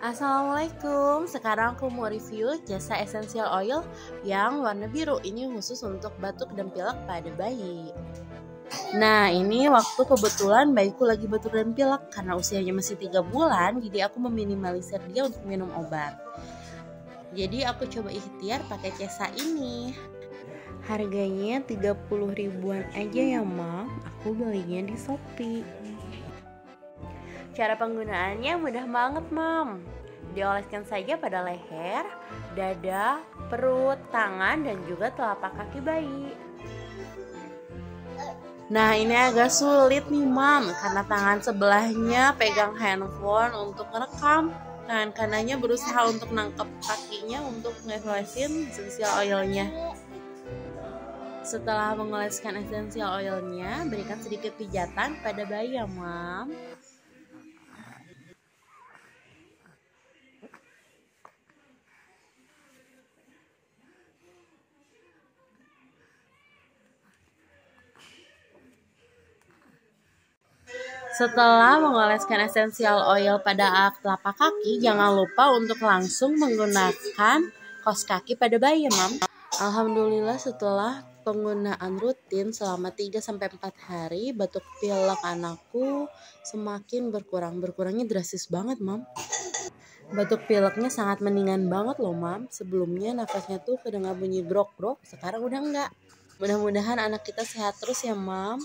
Assalamualaikum, sekarang aku mau review jasa essential oil yang warna biru. Ini khusus untuk batuk dan pilek pada bayi. Nah, ini waktu kebetulan bayiku lagi batuk dan pilek. Karena usianya masih 3 bulan, jadi aku meminimalisir dia untuk minum obat. Jadi aku coba ikhtiar pakai jasa ini. Harganya 30 ribuan aja ya, Mam. Aku belinya di Shopee. Cara penggunaannya mudah banget, Mam. Dioleskan saja pada leher, dada, perut, tangan, dan juga telapak kaki bayi. Nah, ini agak sulit nih, Mam, karena tangan sebelahnya pegang handphone untuk merekam. Tangan kanannya berusaha untuk nangkep kakinya untuk ngelolesin essential oilnya. Setelah mengoleskan essential oilnya, berikan sedikit pijatan pada bayi ya, Mam. Setelah mengoleskan essential oil pada telapak kaki, jangan lupa untuk langsung menggunakan kaos kaki pada bayi, Mam. Alhamdulillah setelah penggunaan rutin selama 3-4 hari, batuk pilek anakku semakin berkurang. Berkurangnya drastis banget, Mam. Batuk pileknya sangat mendingan banget loh, Mam. Sebelumnya nafasnya tuh kedengar bunyi grok-grok, sekarang udah enggak. Mudah-mudahan anak kita sehat terus ya, Mam.